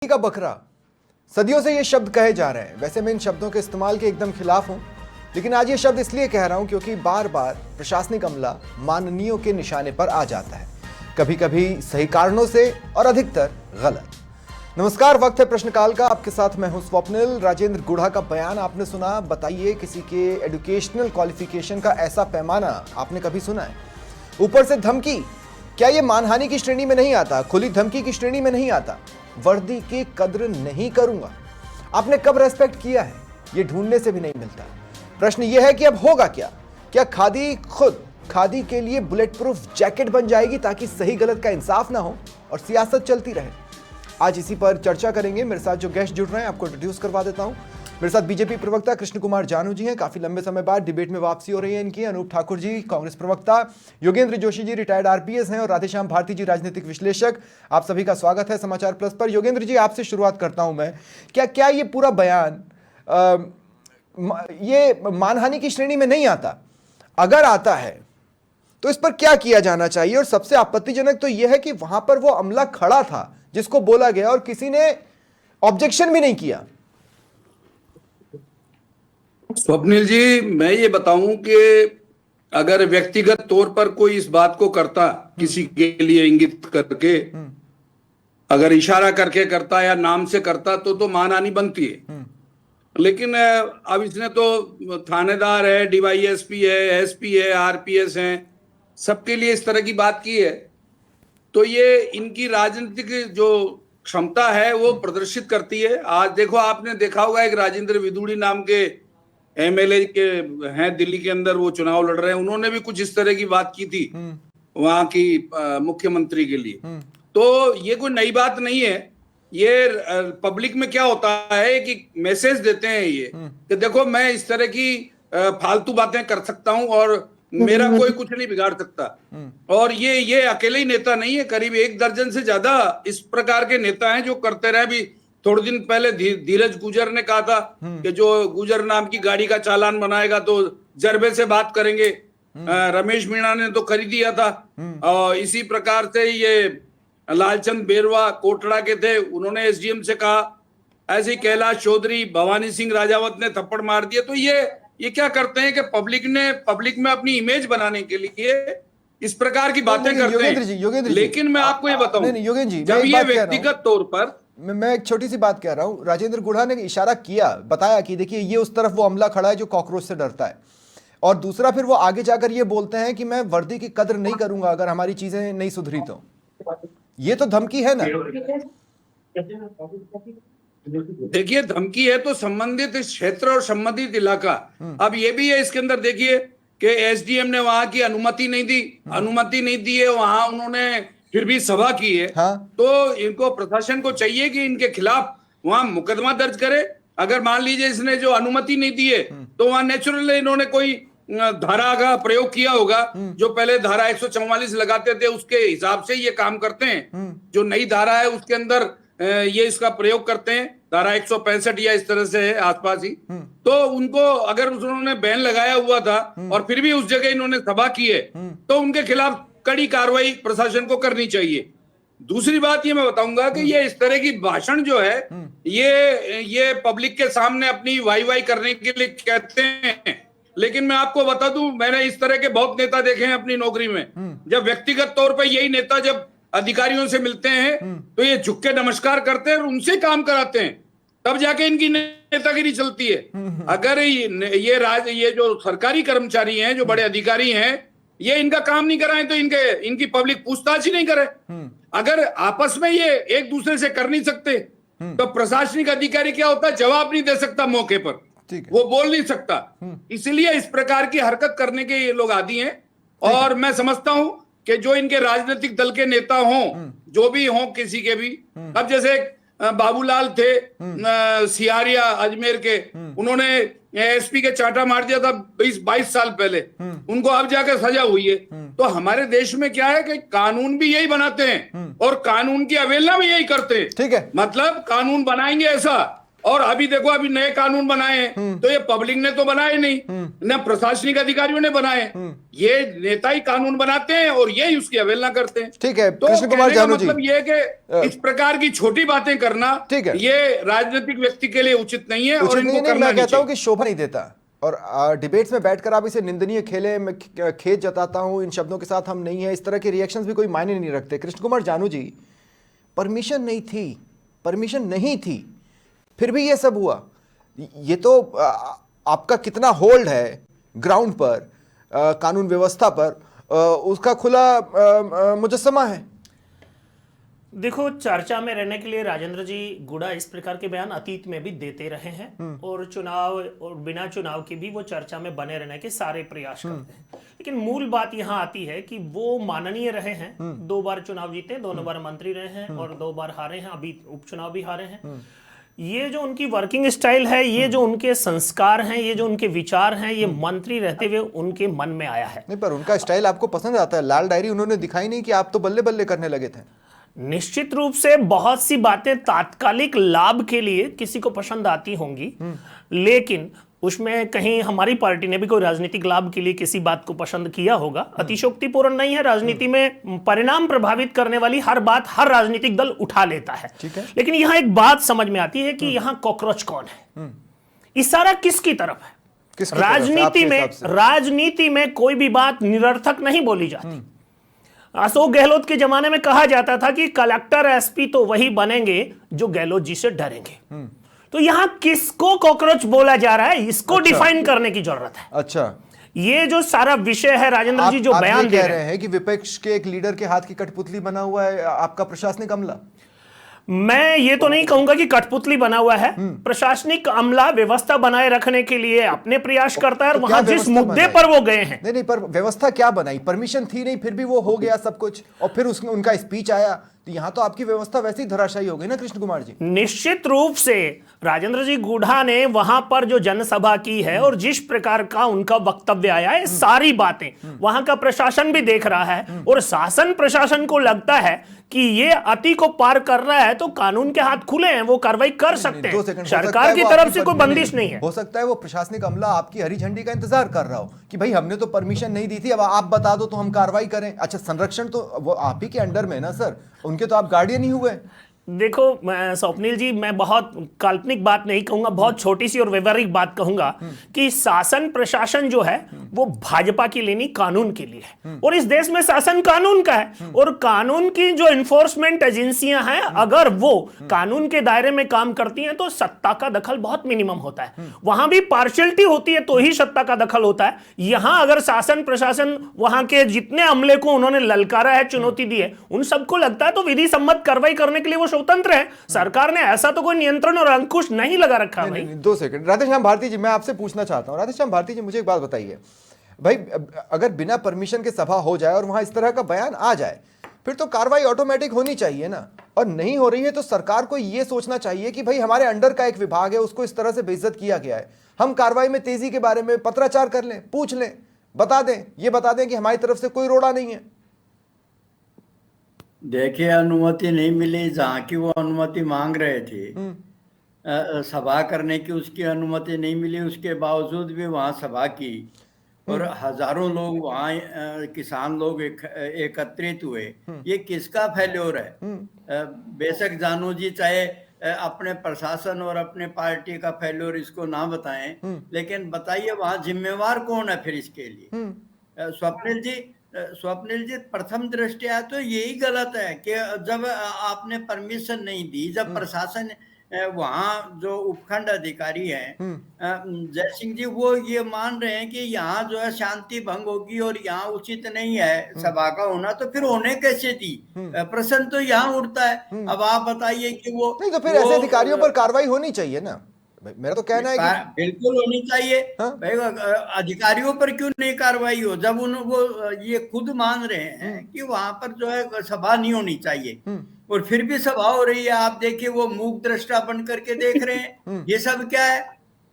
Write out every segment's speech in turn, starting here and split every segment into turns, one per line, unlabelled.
का बकरा, सदियों से ये शब्द कहे जा रहे हैं। वैसे मैं इन शब्दों के इस्तेमाल के एकदम खिलाफ हूं, लेकिन आज ये शब्द इसलिए कह रहा हूं क्योंकि बार बार प्रशासनिक अमला माननीयों के निशाने पर आ जाता है, कभी कभी सही कारणों से और अधिकतर गलत। नमस्कार, वक्त है प्रश्नकाल का। आपके साथ मैं हूं स्वप्निल। राजेंद्र गुढ़ा का बयान आपने सुना। बताइए, किसी के एजुकेशनल क्वालिफिकेशन का ऐसा पैमाना आपने कभी सुना है? ऊपर से धमकी। क्या ये मानहानि की श्रेणी में नहीं आता? खुली धमकी की श्रेणी में नहीं आता? वर्दी की कद्र नहीं करूंगा। आपने कब रेस्पेक्ट किया है? ये ढूंढने से भी नहीं मिलता। प्रश्न यह है कि अब होगा क्या? क्या खादी खुद खादी के लिए बुलेट प्रूफ जैकेट बन जाएगी ताकि सही गलत का इंसाफ ना हो और सियासत चलती रहे? आज इसी पर चर्चा करेंगे। मेरे साथ जो गेस्ट जुड़ रहे हैं आपको इंट्रोड्यूस करवा देता हूं। मेरे साथ बीजेपी प्रवक्ता कृष्ण कुमार जानू जी हैं। काफी लंबे समय बाद डिबेट में वापसी हो रही है इनकी। अनूप ठाकुर जी कांग्रेस प्रवक्ता, योगेंद्र जोशी जी रिटायर्ड आरपीएस हैं, और राधेश्याम भारती जी राजनीतिक विश्लेषक। आप सभी का स्वागत है समाचार प्लस पर। योगेंद्र जी, आपसे शुरुआत करता हूं मैं। क्या ये पूरा बयान ये मानहानि की श्रेणी में नहीं आता? अगर आता है तो इस पर क्या किया जाना चाहिए? और सबसे आपत्तिजनक तो यह है कि वहां पर वो अमला खड़ा था जिसको बोला गया और किसी ने ऑब्जेक्शन भी नहीं किया।
स्वप्निल जी, मैं ये बताऊं कि अगर व्यक्तिगत तौर पर कोई इस बात को करता, किसी के लिए इंगित करके, अगर इशारा करके करता या नाम से करता तो मानहानि बनती है। लेकिन अब इसने तो थानेदार है, डीवाईएसपी है, एसपी है, आरपीएस है, सबके लिए इस तरह की बात की है। तो ये इनकी राजनीतिक जो क्षमता है वो प्रदर्शित करती है। आज देखो, आपने देखा होगा एक राजेंद्र विदुड़ी नाम के एमएलए के हैं दिल्ली के अंदर, वो चुनाव लड़ रहे हैं, उन्होंने भी कुछ इस तरह की बात की थी वहां की मुख्यमंत्री के लिए। तो ये कोई नई बात नहीं है। ये पब्लिक में क्या होता है कि मैसेज देते हैं ये कि देखो, मैं इस तरह की फालतू बातें कर सकता हूं और मेरा कोई कुछ नहीं बिगाड़ सकता। और ये अकेले ही नेता नहीं है, करीब 1 दर्जन से ज्यादा इस प्रकार के नेता हैं जो करते रहे। भी थोड़े दिन पहले धीरज गुजर ने कहा था कि जो गुजर नाम की गाड़ी का चालान बनाएगा तो जरबे से बात करेंगे। रमेश मीणा ने तो खरीद दिया था। और इसी प्रकार से ये लालचंद बेरवा कोटड़ा के थे, उन्होंने एसडीएम से कहा। ऐसे ही कैलाश चौधरी, भवानी सिंह राजावत ने थप्पड़ मार दिए। तो ये क्या करते हैं कि पब्लिक में अपनी इमेज बनाने के लिए इस प्रकार की बातें करते हैं। लेकिन मैं आपको ये बताऊं, जब ये व्यक्तिगत तौर पर,
मैं एक छोटी सी बात कह रहा हूं। राजेंद्र गुढ़ा ने इशारा किया, बताया कि देखिए ये उस तरफ वो अमला खड़ा है जो कॉकरोच से डरता है, और दूसरा फिर वो आगे जाकर ये बोलते हैं कि मैं वर्दी की कद्र नहीं करूंगा अगर हमारी चीजें नहीं सुधरी तो। ये तो धमकी है ना?
देखिए, धमकी है तो संबंधित क्षेत्र और संबंधित इलाका। अब ये भी है इसके अंदर, देखिए कि एसडीएम ने वहां की अनुमति नहीं दी है, वहां उन्होंने फिर भी सभा की है।
हाँ।
तो इनको, प्रशासन को चाहिए कि इनके खिलाफ वहां मुकदमा दर्ज करे। अगर मान लीजिए इसने जो अनुमति नहीं दी है तो वहां नेचुरली इन्होंने कोई धारा का प्रयोग किया होगा। जो पहले धारा 144 लगाते थे उसके हिसाब से ये काम करते हैं। जो नई धारा है उसके अंदर ये इसका प्रयोग करते हैं, धारा 165 या इस तरह से है आसपास ही। तो उनको, अगर उन्होंने बैन लगाया हुआ था और फिर भी उस जगह इन्होंने सभा की है तो उनके खिलाफ कड़ी कार्रवाई प्रशासन को करनी चाहिए। दूसरी बात ये मैं बताऊंगा कि ये इस तरह की भाषण जो है ये पब्लिक के सामने अपनी वाई करने के लिए कहते हैं। लेकिन मैं आपको बता दूं, मैंने इस तरह के बहुत नेता देखे हैं अपनी नौकरी में। जब व्यक्तिगत तौर पर यही नेता जब अधिकारियों से मिलते हैं तो ये झुक के नमस्कार करते हैं और उनसे काम कराते हैं, तब जाके इनकी नेतागिरी चलती है। अगर ये जो सरकारी कर्मचारी हैं, जो बड़े अधिकारी हैं, ये इनका काम नहीं कराएं तो इनकी पब्लिक पूछताछ ही नहीं करे। अगर आपस में ये एक दूसरे से कर नहीं सकते तो प्रशासनिक अधिकारी क्या होता है, जवाब नहीं दे सकता मौके पर, वो बोल नहीं सकता। इसलिए इस प्रकार की हरकत करने के ये लोग आदी हैं। और मैं समझता हूं कि जो इनके राजनीतिक दल के नेता हों, जो भी हों, किसी के भी, अब जैसे बाबूलाल थे सियारिया अजमेर के, उन्होंने एसपी के चाटा मार दिया था 20-22 साल पहले, उनको अब जाकर सजा हुई है। तो हमारे देश में क्या है कि कानून भी यही बनाते हैं और कानून की अवहेलना भी यही करते हैं।
ठीक है,
मतलब कानून बनाएंगे ऐसा और अभी देखो अभी नए कानून बनाए हैं तो ये पब्लिक ने तो बनाए नहीं, न प्रशासनिक अधिकारियों ने बनाए, ये नेता ही कानून बनाते हैं और ये उसकी अवहेलना करते हैं।
ठीक है
तो
कृष्ण कुमार
कहने का
जानू जी,
मतलब ये है कि इस प्रकार की छोटी बातें करना
ठीक है,
ये राजनीतिक व्यक्ति के लिए उचित नहीं है और
उचित
इनको
नहीं,
करना
मैं
नहीं
कहता हूं
चाहिए।
कि शोभा नहीं देता। और डिबेट्स में बैठकर आप इसे निंदनीय खेले, मैं खेद जताता हूं, इन शब्दों के साथ हम नहीं है, इस तरह के रिएक्शंस भी कोई मायने नहीं रखते। कृष्ण कुमार जानू जी, परमिशन नहीं थी, परमिशन नहीं थी, फिर भी ये सब हुआ। ये तो आपका कितना होल्ड है ग्राउंड पर, कानून व्यवस्था पर, उसका खुला मुजस्समा है।
देखो, चर्चा में रहने के लिए राजेंद्र जी गुड़ा इस प्रकार के बयान अतीत में भी देते रहे हैं और चुनाव और बिना चुनाव के भी वो चर्चा में बने रहने के सारे प्रयास करते हैं। लेकिन मूल बात यहाँ आती है कि वो माननीय रहे हैं, 2 बार चुनाव जीते, दोनों बार मंत्री रहे हैं और 2 बार हारे हैं, अभी उपचुनाव भी हारे हैं। ये जो उनकी वर्किंग स्टाइल है, ये जो उनके संस्कार हैं, ये जो उनके विचार हैं, ये मंत्री रहते हुए उनके मन में आया है।
नहीं, पर उनका स्टाइल आपको पसंद आता है। लाल डायरी उन्होंने दिखाई नहीं कि आप तो बल्ले बल्ले करने लगे थे।
निश्चित रूप से बहुत सी बातें तात्कालिक लाभ के लिए किसी को पसंद आती होंगी, लेकिन उसमें कहीं हमारी पार्टी ने भी कोई राजनीतिक लाभ के लिए किसी बात को पसंद किया होगा। अतिशयोक्तिपूर्ण नहीं है। राजनीति में परिणाम प्रभावित करने वाली हर बात हर राजनीतिक दल उठा लेता है। लेकिन यहां एक बात समझ में आती है कि यहां कॉकरोच कौन है, इशारा किसकी तरफ है। राजनीति में कोई भी बात निरर्थक नहीं बोली जाती। अशोक गहलोत के जमाने में कहा जाता था कि कलेक्टर एसपी तो वही बनेंगे जो गहलोत जी से डरेंगे। तो यहां किसको कॉकरोच बोला जा रहा है, इसको डिफाइन करने की जरूरत है।
अच्छा,
ये जो सारा विषय है राजेंद्र जी जो बयान दे रहे
हैं कि विपक्ष के एक लीडर के हाथ की कठपुतली बना हुआ है आपका प्रशासनिक अमला।
मैं ये तो नहीं कहूंगा कि कठपुतली बना हुआ है। प्रशासनिक अमला व्यवस्था बनाए रखने के लिए अपने प्रयास करता है और वहां जिस मुद्दे पर वो गए हैं।
नहीं, पर व्यवस्था क्या बनाई? परमिशन थी नहीं, फिर भी वो हो गया सब कुछ, और फिर उनका स्पीच आया, तो यहां तो आपकी व्यवस्था वैसे ही धराशायी हो गई ना कृष्ण कुमार जी।
निश्चित रूप से राजेंद्र जी गुढ़ा ने वहां पर जो जनसभा की है और जिस प्रकार का उनका वक्तव्य आया है, सारी बातें वहां का प्रशासन भी देख रहा है और शासन प्रशासन को लगता है कि ये अति को पार कर रहा है तो कानून के हाथ खुले हैं, वो कार्रवाई कर सकते हैं। सरकार की तरफ से कोई बंदिश नहीं है।
हो सकता है वो प्रशासनिक अमला आपकी हरी झंडी का इंतजार कर रहा हो कि भाई हमने तो परमिशन नहीं दी थी, अब आप बता दो तो हम कार्रवाई करें। अच्छा, संरक्षण तो वो आप ही के अंडर में है ना सर, उनके तो आप गार्डियन ही हुए।
देखो स्वप्निल जी, मैं बहुत काल्पनिक बात नहीं कहूंगा, बहुत छोटी सी और व्यवहारिक बात कहूंगा कि शासन प्रशासन जो है वो भाजपा की लेनी कानून के लिए है और इस देश में शासन कानून का है और कानून की जो इन्फोर्समेंट एजेंसियां हैं अगर वो कानून के दायरे में काम करती हैं तो सत्ता का दखल बहुत मिनिमम होता है। वहां भी पार्शियलिटी होती है तो ही सत्ता का दखल होता है। यहां अगर शासन प्रशासन वहां के जितने अमले को उन्होंने ललकारा है, चुनौती दी है, उन सबको लगता है तो विधि सम्मत कार्रवाई करने के लिए वो स्वतंत्र है। सरकार ने ऐसा तो कोई नियंत्रण और अंकुश नहीं लगा रखा। भाई
2 सेकंड, राधेश्याम भारती जी, मैं आपसे पूछना चाहता हूं। राधेश्याम भारती जी, मुझे एक बात बताइए भाई, अगर बिना परमिशन के सभा हो जाए और वहां इस तरह का बयान आ जाए फिर तो कार्रवाई ऑटोमेटिक होनी चाहिए ना, और नहीं हो रही है तो सरकार को यह सोचना चाहिए कि भाई हमारे अंडर का एक विभाग है, उसको इस तरह से बेइज्जत किया गया है, हम कार्रवाई में तेजी के बारे में पत्राचार कर लें, पूछ लें, बता दें, ये बता दें कि हमारी तरफ से कोई रोड़ा नहीं है।
देखिए, अनुमति नहीं मिली, जहाँ की वो अनुमति मांग रहे थे सभा करने की, उसकी अनुमति नहीं मिली, उसके बावजूद भी वहाँ सभा की और हजारों लोग वहाँ किसान लोग एकत्रित हुए। ये किसका फेल्योर है? बेशक जानू जी चाहे अपने प्रशासन और अपने पार्टी का फेल्योर इसको ना बताएं, लेकिन बताइए वहाँ जिम्मेवार कौन है फिर इसके लिए? स्वप्निल जी, प्रथम दृष्टया तो यही गलत है कि जब आपने परमिशन नहीं दी, जब प्रशासन वहाँ जो उपखंड अधिकारी हैं जय सिंह जी, वो ये मान रहे हैं कि यहाँ जो है शांति भंग होगी और यहाँ उचित नहीं है सभा का होना, तो फिर होने कैसे दी? प्रश्न तो यहाँ उठता है। अब आप बताइए कि वो
नहीं, तो फिर ऐसे अधिकारियों पर कार्रवाई होनी चाहिए ना। मेरा तो कहना है कि
बिल्कुल होनी चाहिए। भाई अधिकारियों पर क्यों नहीं कार्रवाई हो जब वो ये खुद मान रहे हैं कि वहां पर जो है सभा नहीं होनी चाहिए और फिर भी सभा हो रही है। आप देखिए, वो मूक दृष्टा बन करके देख रहे हैं। ये सब क्या है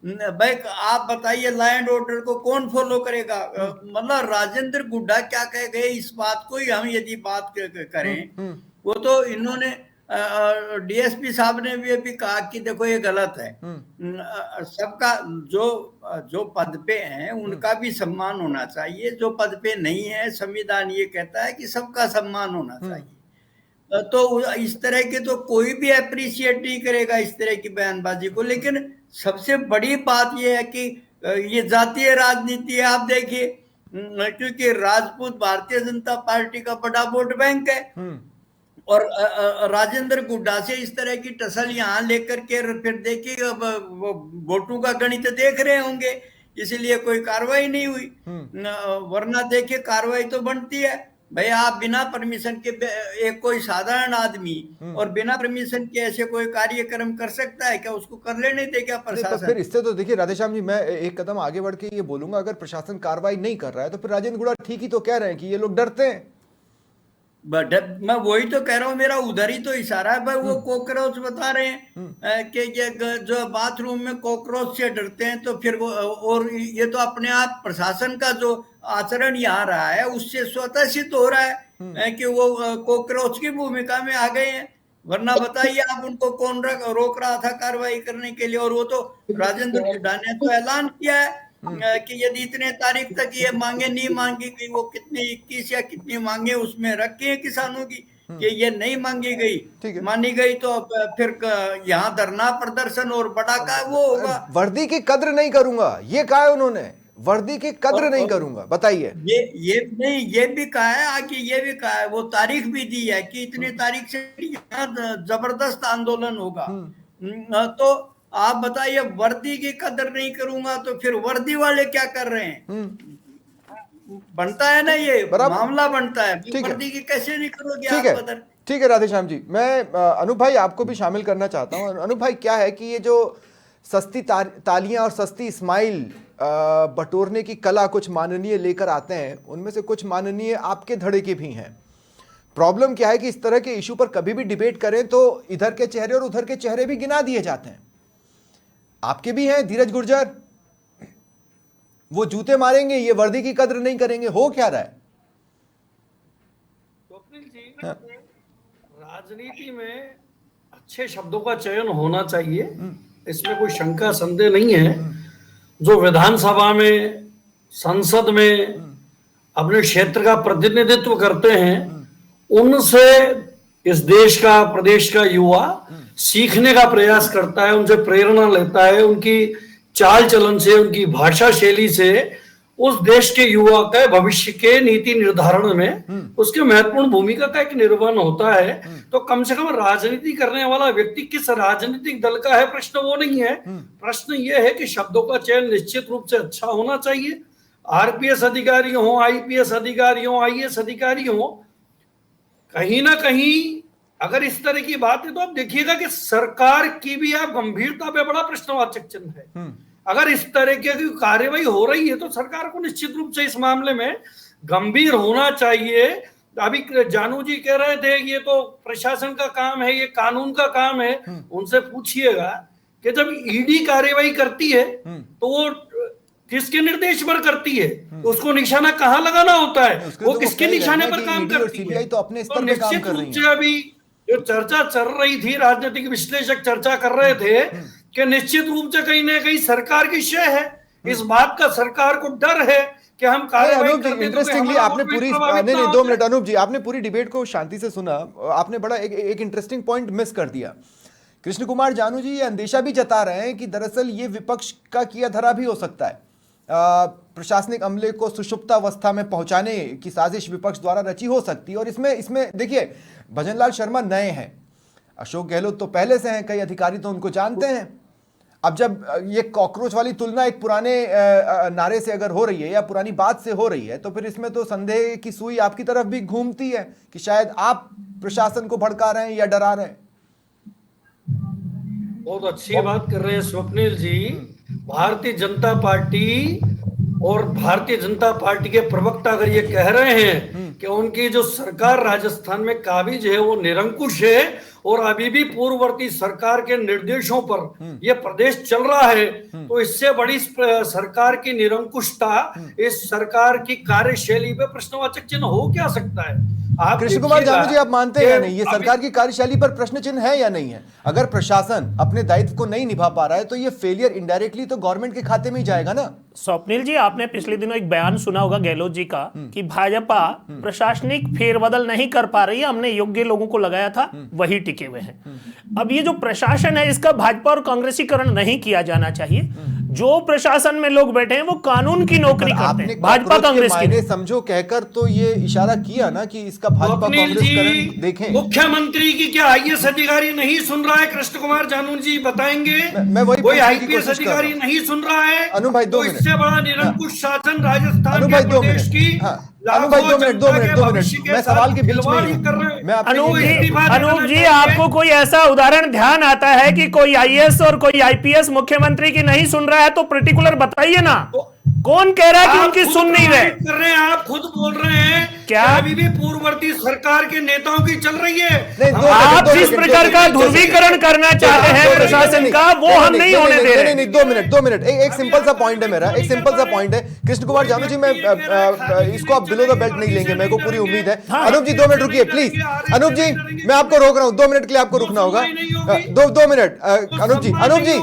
भाई? आप बताइए, लॉ एंड ऑर्डर को कौन फॉलो करेगा? मतलब राजेंद्र गुड्डा क्या कह गए इस बात को ही हम यदि बात करें, वो तो इन्होंने डीएसपी साहब ने भी अभी कहा कि देखो ये गलत है। सबका जो पद पे हैं उनका भी सम्मान होना चाहिए, जो पद पे नहीं है संविधान ये कहता है कि सबका सम्मान होना चाहिए। तो इस तरह के तो कोई भी अप्रिशिएट नहीं करेगा इस तरह की बयानबाजी को। लेकिन सबसे बड़ी बात यह है कि ये जातीय राजनीति है। आप देखिए, क्योंकि राजपूत भारतीय जनता पार्टी का बड़ा वोट बैंक है और राजेंद्र गुड्डा से इस तरह की टसल यहाँ लेकर के फिर देखिए वो वोटों का गणित देख रहे होंगे, इसलिए कोई कार्रवाई नहीं हुई। वरना देखिए कार्रवाई तो बनती है भाई। आप बिना परमिशन के, एक कोई साधारण आदमी और बिना परमिशन के ऐसे कोई कार्यक्रम कर सकता है क्या? उसको कर लेने दे क्या प्रशासन?
तो फिर इससे तो देखिए राधेश्याम जी, मैं एक कदम आगे बढ़ के ये बोलूंगा, अगर प्रशासन कार्रवाई नहीं कर रहा है तो फिर राजेंद्र गुड़ा ठीक ही तो कह रहे हैं कि ये लोग डरते हैं।
मैं वही तो कह रहा हूँ, मेरा उधर ही तो इशारा है भाई। वो कॉकरोच बता रहे हैं कि ये जो बाथरूम में कॉकरोच से डरते हैं, तो फिर वो, और ये तो अपने आप प्रशासन का जो आचरण यहाँ रहा है उससे स्वतः सिद्ध हो रहा है कि वो कॉकरोच की भूमिका में आ गए हैं। वरना बताइए आप उनको कौन रोक रहा था कार्रवाई करने के लिए? और वो तो राजेंद्र गुड्डा ने तो ऐलान किया है कि यदि इतने तारीख तक ये मांगे नहीं मांगी गई, वो कितनी 21 या कितनी मांगे उसमें रखी है किसानों की, कि ये नहीं मांगी गई, मानी गई तो फिर यहाँ धरना प्रदर्शन और बड़ा का वो होगा।
वर्दी की कद्र नहीं करूंगा ये कहा है उन्होंने, वर्दी की कद्र नहीं करूंगा। बताइए।
ये नहीं, ये भी कहा है आगे, ये भी कहा है, वो तारीख भी दी है कि इतनी तारीख से यहाँ जबरदस्त आंदोलन होगा। तो आप बताइए, वर्दी की कदर नहीं करूंगा तो फिर वर्दी वाले क्या कर रहे हैं? बनता है ना, ये मामला बनता है। वर्दी की कैसे नहीं करोगे आप कदर?
ठीक है राधेश्याम जी, मैं अनूप भाई आपको भी शामिल करना चाहता हूं। अनूप भाई, क्या है कि ये जो सस्ती तालियां और सस्ती स्माइल बटोरने की कला कुछ माननीय लेकर आते हैं, उनमें से कुछ माननीय आपके धड़े के भी हैं। प्रॉब्लम क्या है कि इस तरह के इशू पर कभी भी डिबेट करें तो इधर के चेहरे और उधर के चेहरे भी गिना दिए जाते हैं। आपके भी हैं धीरज गुर्जर, वो जूते मारेंगे, ये वर्दी की कद्र नहीं करेंगे। हो क्या रहा है?
स्वप्निल जी, राजनीति में अच्छे शब्दों का चयन होना चाहिए, इसमें कोई शंका संदेह नहीं है। जो विधानसभा में, संसद में अपने क्षेत्र का प्रतिनिधित्व करते हैं, उनसे इस देश का, प्रदेश का युवा सीखने का प्रयास करता है, उनसे प्रेरणा लेता है, उनकी चाल चलन से, उनकी भाषा शैली से उस देश के युवा का भविष्य के नीति निर्धारण में उसकी महत्वपूर्ण भूमिका का एक निर्वहन होता है। तो कम से कम राजनीति करने वाला व्यक्ति किस राजनीतिक दल का है, प्रश्न वो नहीं है। प्रश्न ये है कि शब्दों का चयन निश्चित रूप से अच्छा होना चाहिए। आरपीएस अधिकारी हो, आईपीएस अधिकारी हो, आईएएस अधिकारी हो, कहीं ना कहीं अगर इस तरह की बात है तो आप देखिएगा कि सरकार की भी आप गंभीरता पे बड़ा प्रश्नवाचक चिन्ह है। अगर इस तरह की कार्रवाई हो रही है तो सरकार को निश्चित रूप से इस मामले में गंभीर होना चाहिए। अभी जानू जी कह रहे थे ये तो प्रशासन का काम है, ये कानून का काम है। उनसे पूछिएगा कि जब ईडी कार्रवाई करती है तो वो किसके निर्देश पर करती है, तो उसको निशाना कहाँ लगाना होता है, वो किसके निशाने पर काम करती है।
तो अपने स्तर पे काम कर रही है।
अभी जो चर्चा चल रही थी, राजनीतिक विश्लेषक चर्चा कर रहे थे कि निश्चित रूप से कहीं ना कहीं सरकार की शय है, इस बात का सरकार को डर है कि हम कार्रवाई करते।
इंटरेस्टिंगली आपने पूरी, नहीं 2 मिनट अनूप जी, आपने पूरी डिबेट को शांति से सुना, आपने बड़ा एक इंटरेस्टिंग पॉइंट मिस कर दिया। कृष्ण कुमार जानू जी ये अंदेशा भी जता रहे हैं कि दरअसल ये विपक्ष का किया धरा भी हो सकता है। प्रशासनिक अमले को सुषुप्तावस्था में पहुंचाने की साजिश विपक्ष द्वारा रची हो सकती है। और इसमें देखिए, भजनलाल शर्मा नए हैं, अशोक गहलोत तो पहले से हैं, कई अधिकारी तो उनको जानते हैं। अब जब ये कॉकरोच वाली तुलना एक पुराने नारे से अगर हो रही है या पुरानी बात से हो रही है, तो फिर इसमें तो संदेह की सुई आपकी तरफ भी घूमती है कि शायद आप प्रशासन को भड़का रहे हैं या डरा रहे हैं।
बहुत अच्छी बात कर रहे हैं स्वप्निल जी। भारतीय जनता पार्टी और भारतीय जनता पार्टी के प्रवक्ता अगर ये कह रहे हैं कि उनकी जो सरकार राजस्थान में काबिज है वो निरंकुश है और अभी भी पूर्ववर्ती सरकार के निर्देशों पर यह प्रदेश चल रहा है, तो इससे बड़ी सरकार की निरंकुशता, इस सरकार की कार्यशैली पे प्रश्नवाचक चिन्ह हो क्या सकता है। आप
कृष्ण कुमार
देखिएगा
जानू जी, आप मानते हैं या
कि
नहीं, ये
अभी-
सरकार की कार्यशैली पर प्रश्न चिन्ह है या नहीं है? अगर प्रशासन अपने दायित्व को नहीं निभा पा रहा है तो ये फेलियर इनडायरेक्टली तो गवर्नमेंट के खाते में ही जाएगा ना।
स्वप्निल जी, आपने पिछले दिनों एक बयान सुना होगा गहलोत जी का कि भाजपा प्रशासनिक फेरबदल नहीं कर पा रही है, हमने योग्य लोगों को लगाया था वही टिके हुए हैं। अब ये जो प्रशासन है इसका भाजपा और कांग्रेसीकरण नहीं किया जाना चाहिए। जो प्रशासन में लोग बैठे हैं वो कानून की नौकरी करते
आपने
हैं, भाजपा
कॉकरोच के
कांग्रेस की
मायने
नहीं।
समझो कहकर तो ये इशारा किया ना कि इसका भाजपा
स्वप्निल
कांग्रेस
जी,
करण देखें।
मुख्यमंत्री की क्या आईएएस अधिकारी नहीं सुन रहा है? कृष्ण कुमार जानू जी बताएंगे।
मैं वही
कोई
पूछने की
आईपीएस
कोशिश कर रहा
अधिकारी
हूं।
नहीं सुन रहा है?
अनु भाई, 2
तो
मिनट।
इससे बड़ा निरंकुश शासन राजस्थान
अनु
के
भाई, 2
प्रदेश
मिनट।
की
हाँ, अनु भाई, 2 मिनट, 2 मिनट, 2 मिनट। मैं सवाल के बीच में ही हूं। मैं आपसे
अनूप
ये कह
जी,
रहा हूं।
अनूप जी, आपको कोई ऐसा उदाहरण ध्यान आता है कि कोई आईएएस और कोई आईपीएस मुख्यमंत्री की नहीं सुन रहा है? तो पर्टिकुलर बताइए ना, कौन कह रहा है कि
आप
उनकी
खुद
सुन नहीं रहे?
प्रमाणित कर रहे हैं, आप खुद बोल रहे हैं
क्या?
कि अभी भी पूर्ववर्ती सरकार के नेताओं की चल रही है।
नहीं, दो
आप
मिनट, दो
जिस
मिनट,
प्रकार
दो
का
मिनट, दो
ध्रुवीकरण
मिनट।
करना चाहते हैं प्रशासन का, वो हम नहीं होने दे रहे।
नहीं, 2 मिनट, 2 मिनट। एक सिंपल सा पॉइंट है मेरा, एक सिंपल सा पॉइंट है। कृष्ण कुमार जानू जी, मैं इसको आप बिलो द बेल्ट नहीं लेंगे, मेरे को पूरी उम्मीद है। अनूप जी 2 मिनट रुकिए प्लीज। अनूप जी, मैं आपको रोक रहा हूं, 2 मिनट के लिए आपको रुकना होगा। 2 minute. Anoop ji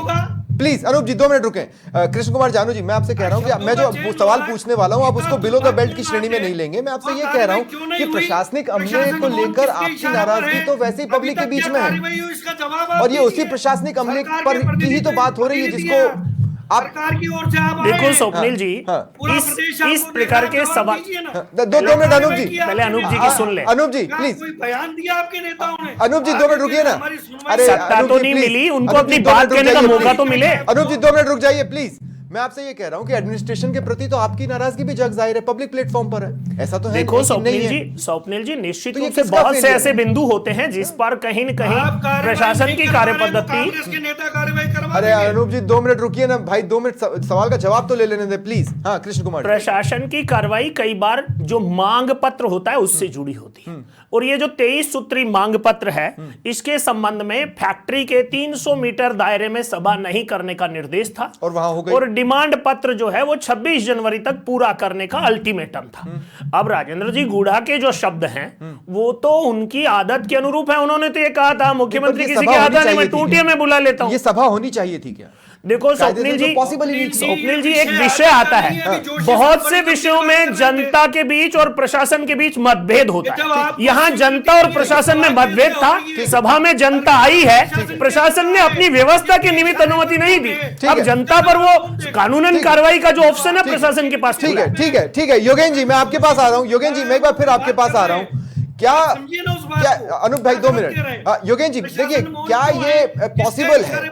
please, Anoop ji 2 minute रुकें। कृष्ण कुमार जानू जी, मैं आपसे कह रहा हूं कि मैं जो सवाल पूछने वाला हूं आप उसको बिलो द बेल्ट की श्रेणी में नहीं लेंगे। मैं आपसे ये कह रहा हूं कि प्रशासनिक अमले को लेकर आपकी नाराजगी तो वैसे ही पब्लिक के बीच में है, और ये उसी प्रशासनिक अमले पर की ही तो बात हो रही है जिसको आप
सरकार की ओर से आप
देखो स्वप्निल जी,
पूरा प्रदेश आपको
इस प्रकार के
जवाब
सवाल,
दीजिए ना।
2 मिनट अनूप जी,
पहले अनूप जी की सुन ले।
अनूप जी
क्या
प्लीज।
कोई बयान दिया आपके नेताओं ने?
अनूप जी 2 मिनट रुकिए ना।
हमारी सुनवाई-
अरे
सत्ता
अनूप
तो
जी,
नहीं
प्लीज।
मिली, उनको
अनूप जी,
अपनी
2
बात
मिनट रुक
कहने का
जाइए,
मौका
प्लीज।
तो मिले।
अनूप जी 2 मिनट रुक जाइए प्लीज। मैं आपसे ये कह रहा हूं कि एडमिनिस्ट्रेशन के प्रति तो आपकी नाराजगी भी जग जाहिर है, पब्लिक प्लेटफॉर्म पर है, ऐसा तो है
देखो
नहीं कि
स्वप्निल
नहीं
जी,
है।
स्वप्निल जी, निश्चित
तो ये
रूप से
किसका
बहुत से
failure
ऐसे
है?
बिंदु होते हैं जिस पर कहीं न कहीं
आप कार्रवाई
प्रशासन
नहीं
की
करवा रहे, तो
कार्यपद्धति।
कांग्रेस के नेता कार्रवाई करवा
अरे
देंगे।
अनूप जी 2 मिनट रुकिए ना भाई, 2 मिनट सवाल का जवाब तो ले लेने दे प्लीज। हाँ कृष्ण कुमार जी।
प्रशासन की कार्रवाई कई बार जो मांग पत्र होता है उससे जुड़ी होती है, और ये जो 23 सूत्री मांग पत्र है, इसके संबंध में फैक्ट्री के 300 मीटर दायरे में सभा नहीं करने का निर्देश था,
और वहां हो गई।
और डिमांड पत्र जो है वो 26 जनवरी तक पूरा करने का अल्टीमेटम था। अब राजेंद्र जी गुड़ा के जो शब्द हैं वो तो उनकी आदत के अनुरूप है। उन्होंने तो ये कहा था, मुख्यमंत्री
ये
किसी
सभा
के
होनी
आता नहीं,
चाहिए
मैं
थी
टूटिया
क्या?
में बुला लेता हूं।
ये सभा होनी चाहिए थी क्या?
देखो स्वप्निल जी,
पॉसिबल ही नहीं थी।
स्वप्निल जी, एक विषय आता है, बहुत से विषयों में जनता के बीच और प्रशासन के बीच मतभेद होता है। यहाँ जनता और प्रशासन में मतभेद था, सभा में जनता आई है, प्रशासन ने अपनी व्यवस्था के निमित्त अनुमति नहीं दी। अब जनता पर वो कानूनन कार्रवाई का जो ऑप्शन है प्रशासन के पास
ठीक
खुला
है, ठीक है, ठीक है। योगेन जी मैं आपके पास आ रहा हूं। योगेन जी मैं एक बार फिर आपके पास आ रहा हूं। क्या
समझिए ना उस बात
क्या
को।
अनूप भाई 2 मिनट। योगेन जी देखिए, क्या ये पॉसिबल है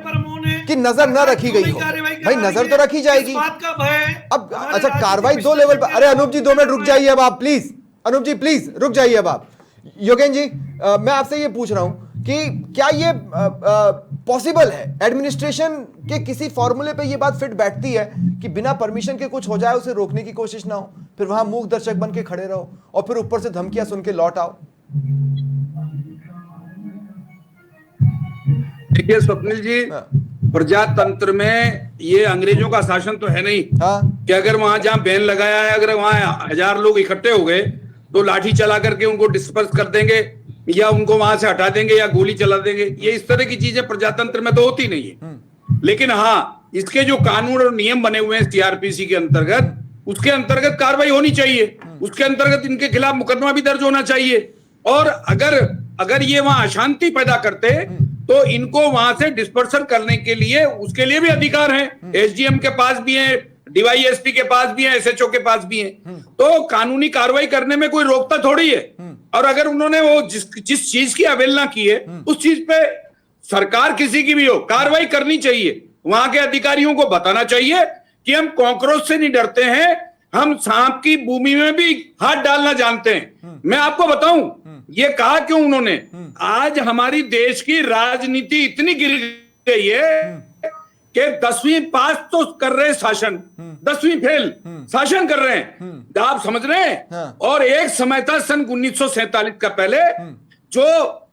कि नजर न रखी गई हो? भाई नजर तो रखी जाएगी। अब अच्छा, कार्रवाई 2 लेवल पर। अरे अनूप जी 2 मिनट रुक जाइए अब आप प्लीज। अनूप जी प्लीज रुक जाइए अब आप। योगेन जी मैं आपसे ये पूछ रहा हूं कि क्या ये पॉसिबल है, एडमिनिस्ट्रेशन के किसी फॉर्मूले पे ये बात फिट बैठती है कि बिना परमिशन के कुछ हो जाए उसे रोकने की कोशिश ना हो, फिर वहां मूक दर्शक बन के खड़े रहो और फिर ऊपर से धमकियां सुन के लौट आओ?
देखिए स्वप्निल जी, प्रजातंत्र में ये अंग्रेजों का शासन तो है नहीं।
हाँ
कि अगर वहां जहां बैन लगाया है, अगर वहां 1000 लोग इकट्ठे हो गए तो लाठी चला करके उनको डिस्पर्स कर देंगे, या उनको वहां से हटा देंगे, या गोली चला देंगे। ये इस तरह की चीजें प्रजातंत्र में तो होती नहीं है। लेकिन हाँ, इसके जो कानून और नियम बने हुए हैं सीआरपीसी के अंतर्गत, उसके अंतर्गत कार्रवाई होनी चाहिए। उसके अंतर्गत इनके खिलाफ मुकदमा भी दर्ज होना चाहिए। और अगर ये वहां अशांति पैदा करते तो इनको वहां से डिस्पर्सन करने के लिए, उसके लिए भी अधिकार है। एसडीएम के पास भी है, डीवाईएसपी के पास भी है, एसएचओ के पास भी है। तो कानूनी कार्रवाई करने में कोई रोकता थोड़ी है। और अगर उन्होंने वो जिस चीज की अवहेलना की है, उस चीज पे सरकार किसी की भी हो, कार्रवाई करनी चाहिए। वहां के अधिकारियों को बताना चाहिए कि हम कॉकरोच से नहीं डरते हैं, हम सांप की भूमि में भी हाथ डालना जानते हैं। मैं आपको बताऊं, ये कहा क्यों उन्होंने? आज हमारी देश की राजनीति इतनी गिर गई है कि 10वीं पास तो कर रहे हैं शासन, 10वीं फेल शासन कर रहे हैं। आप समझ रहे हैं?
हाँ।
और एक समय था सन 1947 का पहले, जो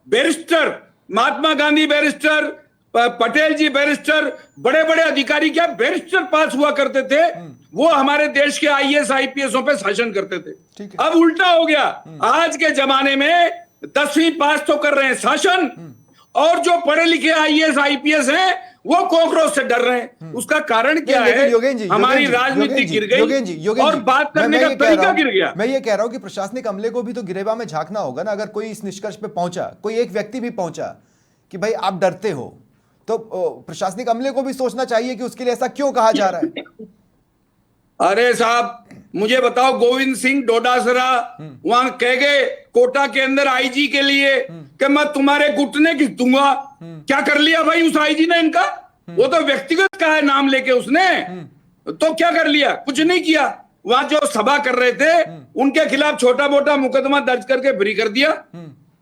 बैरिस्टर, महात्मा गांधी बैरिस्टर, पटेल जी बैरिस्टर, बड़े बड़े अधिकारी क्या बैरिस्टर पास हुआ करते थे, वो हमारे देश के आईएएस आईपीएसों पे शासन करते थे।
ठीक है।
अब उल्टा हो गया, आज के जमाने में 10वीं पास तो कर रहे हैं शासन, और जो पढ़े लिखे आईएएस आईपीएस हैं वो कॉकरोच से डर रहे हैं। उसका कारण क्या
लेकिन
है?
योगेन जी,
हमारी
योगेन जी,
राजनीति
योगेन जी,
गिर गई
योगेन जी, योगेन
और
जी,
बात करने
मैं
का
ये कह
तरीका
रहा हूं-
गिर गया।
मैं ये कह रहा हूं कि प्रशासनिक अमले को भी तो गिरेबा में झांकना होगा ना। अगर कोई इस निष्कर्ष पे पहुंचा, कोई एक व्यक्ति भी पहुंचा कि भाई आप डरते हो, तो प्रशासनिक अमले को भी सोचना चाहिए कि उसके लिए ऐसा क्यों कहा जा रहा है।
अरे साहब, मुझे बताओ, गोविंद सिंह डोडासरा वहां कह गए कोटा के अंदर आईजी के लिए कि मैं तुम्हारे घुटने घिस दूंगा। क्या कर लिया भाई उस आईजी ने इनका? वो तो व्यक्तिगत का है नाम लेके उसने, तो क्या कर लिया? कुछ नहीं किया। वहां जो सभा कर रहे थे उनके खिलाफ छोटा मोटा मुकदमा दर्ज करके फ्री कर दिया।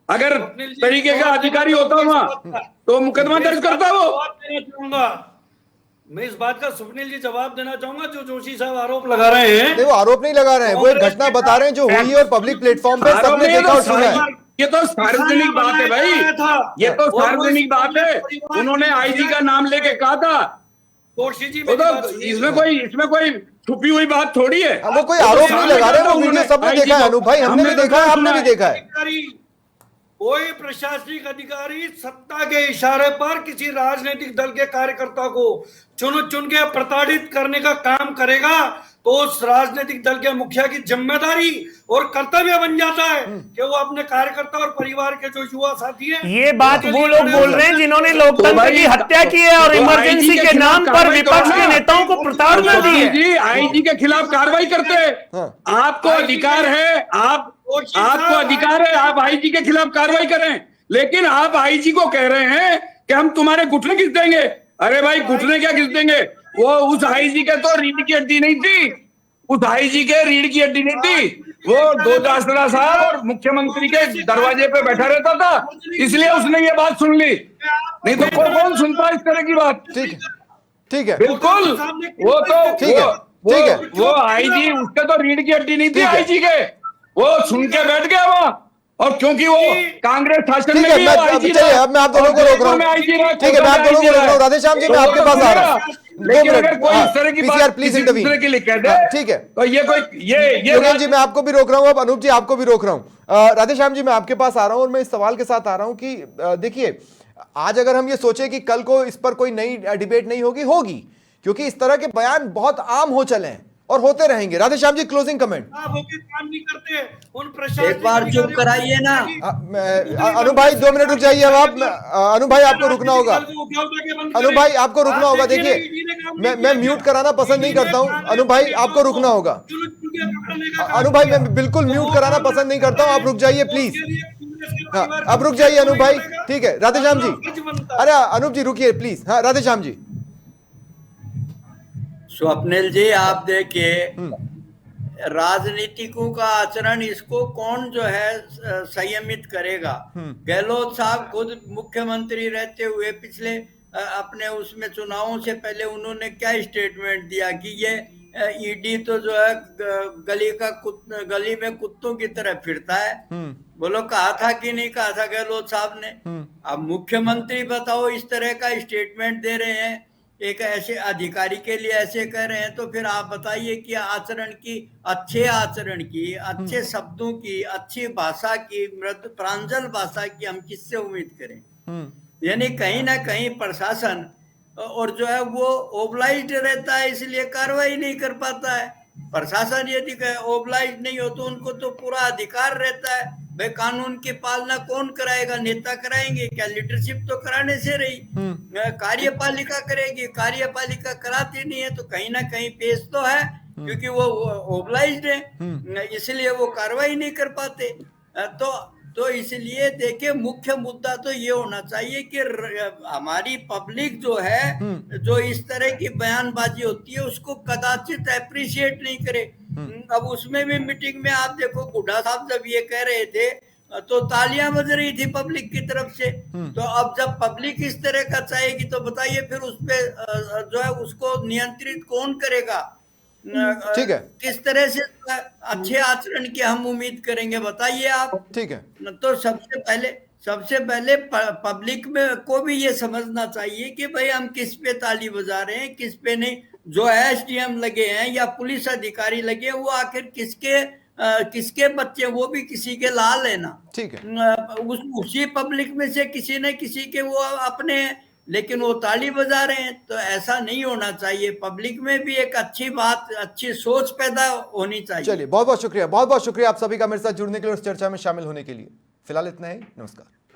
अगर तरीके का अधिकारी होता वहां तो मुकदमा दर्ज करता वो।
मैं इस बात का स्वप्निल जी जवाब देना चाहूंगा, जो जोशी साहब आरोप लगा रहे हैं।
नहीं, वो आरोप नहीं लगा रहे हैं, वो एक घटना बता रहे हैं जो हुई है और पब्लिक प्लेटफॉर्म पे सबने देखा और सुना है।
ये तो सार्वजनिक बात है भाई, ये तो सार्वजनिक बात है। उन्होंने आईजी का नाम लेके कहा था,
जोशी जी,
तो इसमें कोई छुपी हुई बात थोड़ी है।
वो कोई आरोप नहीं लगा रहे, वो वीडियो सबने देखा है। अनूप भाई, हमने भी देखा है, आपने भी देखा है।
कोई प्रशासनिक अधिकारी सत्ता के इशारे पर किसी राजनीतिक दल के कार्यकर्ता को चुन चुन के प्रताड़ित करने का काम करेगा तो उस राजनीतिक दल के मुखिया की जिम्मेदारी और कर्तव्य बन जाता है कि वो अपने कार्यकर्ता और परिवार के जो युवा साथी हैं,
ये बात वो लोग बोल रहे हैं जिन्होंने लोकतंत्र की हत्या की है और इमरजेंसी के नाम पर विपक्ष के नेताओं को प्रताड़ना दी है।
आईजी के खिलाफ कार्रवाई करते हैं। आपको अधिकार है, आपको अधिकार है, आप आईजी के खिलाफ कार्रवाई करें, लेकिन आप आईजी को कह रहे हैं कि हम तुम्हारे घुटने घिस देंगे। अरे भाई, घुटने क्या घिस देंगे? वो उस आईजी के तो रीढ़ की हड्डी नहीं थी, उस आईजी के रीढ़ की हड्डी नहीं थी। वो डोडासरा साहब और मुख्यमंत्री के दरवाजे पे बैठा रहता था, इसलिए उसने ये बात सुन ली, नहीं तो कौन सुनता इस तरह की बात।
ठीक है,
बिल्कुल। वो तो
ठीक है,
वो आईजी, उसके तो रीढ़ की हड्डी नहीं थी आईजी के, वो सुन के बैठ गया वहां। और क्योंकि वो कांग्रेस शासन में भी आईजी रहा,
अब मैं आप दोनों को रोक रहा हूँ। ठीक है, मैं आप दोनों को रोक रहा हूँ। राधेश्याम जी, मैं आपके पास आ रहा हूँ।
लेकिन अगर कोई इस तरह की बात
प्लीज
किसी दूसरे के लिए कह दे,
ठीक है,
तो ये कोई ये
योगेन जी, मैं आपको भी रोक रहा हूँ, अब अनूप जी आपको भी रोक रहा हूँ। राधेश्याम जी, मैं आपके पास आ रहा हूँ और मैं इस सवाल के साथ आ रहा हूँ कि देखिए, आज अगर हम ये सोचे कि कल को इस पर कोई नई डिबेट नहीं होगी, होगी, क्योंकि इस तरह के बयान बहुत आम हो चले हैं और होते रहेंगे। राधेश्याम जी, क्लोजिंग कमेंट।
काम नहीं करते उन
एक बार चुप कराइए ना।
अनु भाई 2 मिनट रुक जाइए। अब आप, अनु भाई आपको रुकना होगा, अनु भाई आपको रुकना होगा। देखिए, मैं म्यूट कराना पसंद नहीं करता हूं। अनु भाई आपको रुकना होगा। अनु भाई, मैं बिल्कुल म्यूट कराना पसंद नहीं करता हूं, आप रुक जाइए प्लीज। हाँ, अब रुक जाइए अनु भाई, ठीक है। राधेश्याम जी, अरे अनूप जी रुकिए प्लीज। हाँ, राधेश्याम जी।
स्वप्निल जी, आप देखिए, राजनीतिकों का आचरण, इसको कौन जो है संयमित करेगा? गहलोत साहब खुद मुख्यमंत्री रहते हुए पिछले अपने उसमें चुनावों से पहले उन्होंने क्या स्टेटमेंट दिया कि ये ईडी तो जो है गली में कुत्तों की तरह फिरता है। बोलो, कहा था कि नहीं कहा था गहलोत साहब ने? अब मुख्यमंत्री बताओ इस तरह का स्टेटमेंट दे रहे हैं, एक ऐसे अधिकारी के लिए ऐसे कह रहे हैं, तो फिर आप बताइए कि आचरण की, अच्छे आचरण की, अच्छे शब्दों की, अच्छी भाषा की, मृदु प्रांजल भाषा की हम किससे उम्मीद करें? यानी कहीं ना कहीं प्रशासन और जो है वो ओबलाइज्ड रहता है, इसलिए कार्रवाई नहीं कर पाता है। प्रशासन यदि ओबलाइज्ड नहीं हो तो उनको तो पूरा अधिकार रहता है। भाई, कानून की पालना कौन कराएगा? नेता कराएंगे क्या? लीडरशिप तो कराने से रही, कार्यपालिका करेगी, कार्यपालिका कराती नहीं है, तो कहीं ना कहीं पेश तो है, क्योंकि वो ओबलाइज्ड है, इसलिए वो कार्रवाई नहीं कर पाते। तो इसलिए देखिए, मुख्य मुद्दा तो ये होना चाहिए कि हमारी पब्लिक जो है, जो इस तरह की बयानबाजी होती है उसको कदाचित अप्रिशिएट नहीं करे। अब उसमें भी मीटिंग में आप देखो, बुढ़ा साहब जब ये कह रहे थे तो तालियां बज रही थी पब्लिक की तरफ से। तो अब जब पब्लिक इस तरह का चाहेगी तो बताइए फिर उस पे जो है उसको नियंत्रित कौन करेगा?
ठीक है,
किस तरह से अच्छे आचरण की हम उम्मीद करेंगे, बताइए आप।
ठीक है।
तो सबसे सबसे पहले पब्लिक में को भी ये समझना चाहिए कि भाई हम किस पे ताली बजा रहे हैं, किस पे नहीं। जो एसडीएम लगे हैं या पुलिस अधिकारी लगे, वो आखिर किसके बच्चे, वो भी किसी के लाल है ना।
ठीक है।
उसी पब्लिक में से किसी न किसी के वो अपने हैं, लेकिन वो ताली बजा रहे हैं। तो ऐसा नहीं होना चाहिए। पब्लिक में भी एक अच्छी बात, अच्छी सोच पैदा होनी चाहिए।
चलिए, बहुत बहुत शुक्रिया, बहुत बहुत शुक्रिया आप सभी का मेरे साथ जुड़ने के लिए और इस चर्चा में शामिल होने के लिए। फिलहाल इतना ही, नमस्कार।